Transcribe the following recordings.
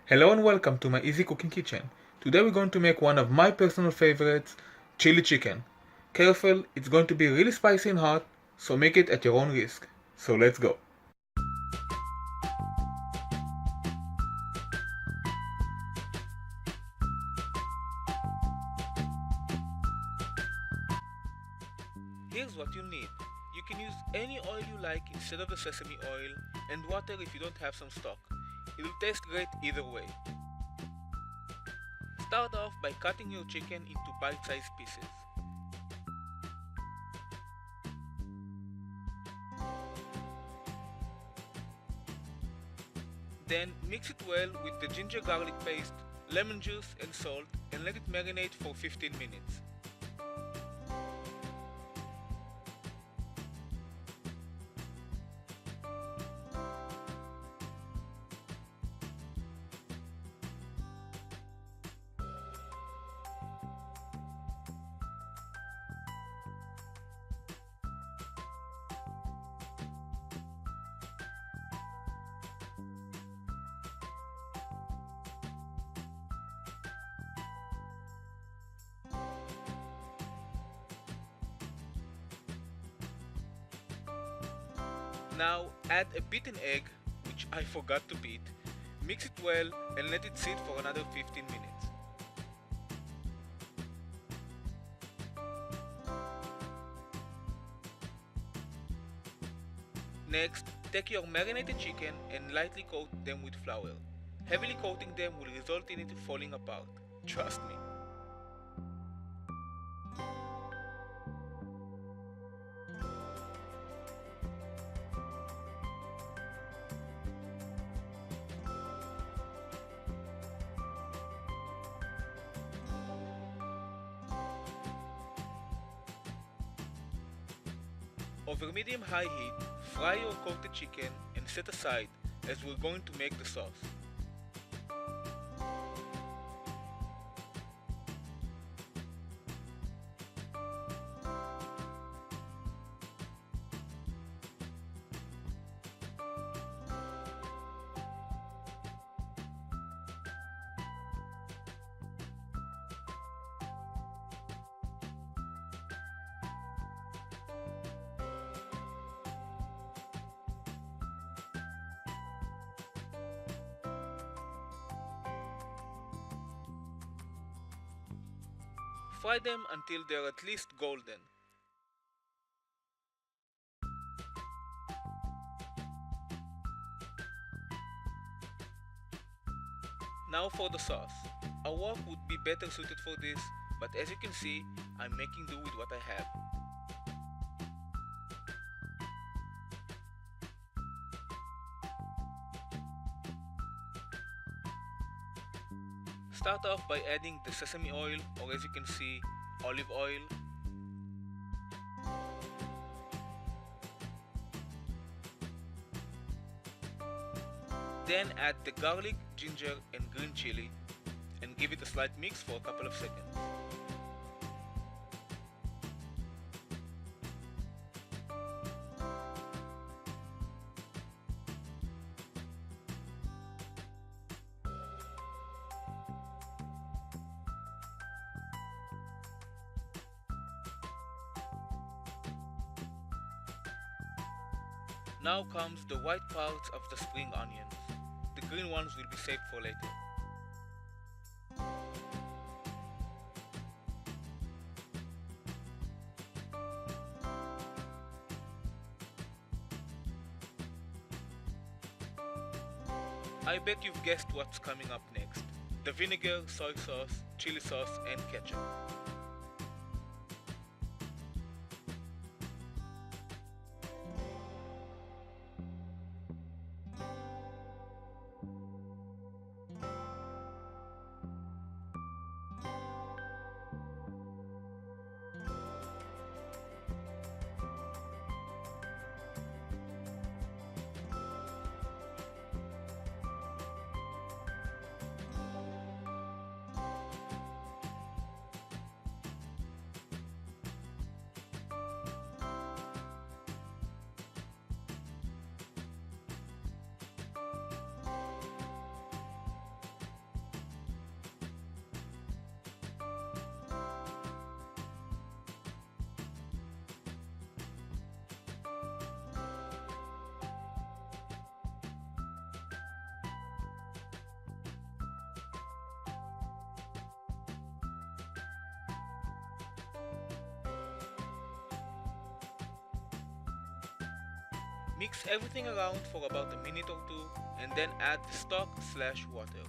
Hello and welcome to my Easy Cooking kitchen. Today we're going to make one of my personal favorites, chili chicken. Careful, it's going to be really spicy and hot, so make it at your own risk. So let's go. Here's what you need. You can use any oil you like instead of the sesame oil, and water if you don't have some stock. It'll taste great either way. Start off by cutting your chicken into bite-sized pieces. Then mix it well with the ginger garlic paste, lemon juice and salt, and let it marinate for 15 minutes. Now add a beaten egg, which I forgot to beat, mix it well and let it sit for another 15 minutes. Next, take your marinated chicken and lightly coat them with flour. Heavily coating them will result in it falling apart. Trust me. Over medium-high heat, fry your coated chicken and set aside as we're going to make the sauce. Fry them until they're at least golden. Now for the sauce. A wok would be better suited for this, but as you can see, I'm making do with what I have. Start off by adding the sesame oil, or as you can see, olive oil. Then add the garlic, ginger and green chili and give it a slight mix for a couple of seconds. Now comes the white parts of the spring onions. The green ones will be saved for later. I bet you've guessed what's coming up next. The vinegar, soy sauce, chili sauce and ketchup. Mix everything around for about a minute or two and then add the stock/water.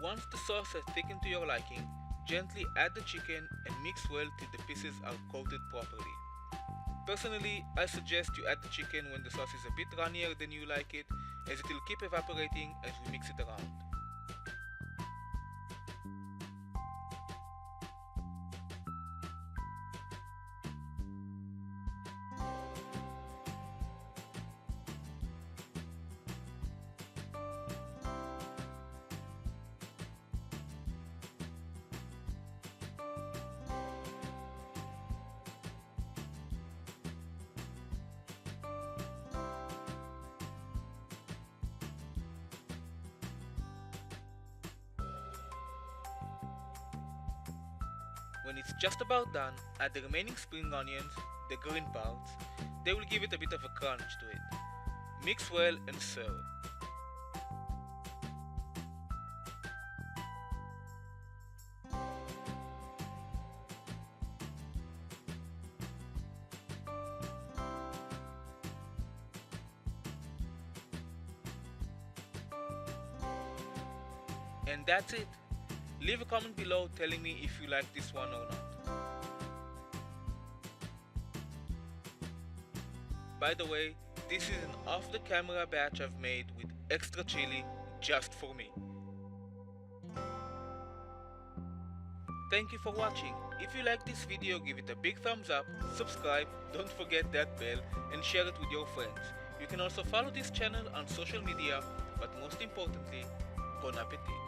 Once the sauce has thickened to your liking, gently add the chicken and mix well till the pieces are coated properly. Personally, I suggest you add the chicken when the sauce is a bit runnier than you like it, as it will keep evaporating as we mix it around. When it's just about done, add the remaining spring onions, the green parts. They will give it a bit of a crunch to it. Mix well and serve. And that's it. Leave a comment below telling me if you like this one or not. By the way, this is an off-the-camera batch I've made with extra chili just for me. Thank you for watching. If you like this video, give it a big thumbs up, subscribe, don't forget that bell, and share it with your friends. You can also follow this channel on social media, but most importantly, bon appetit.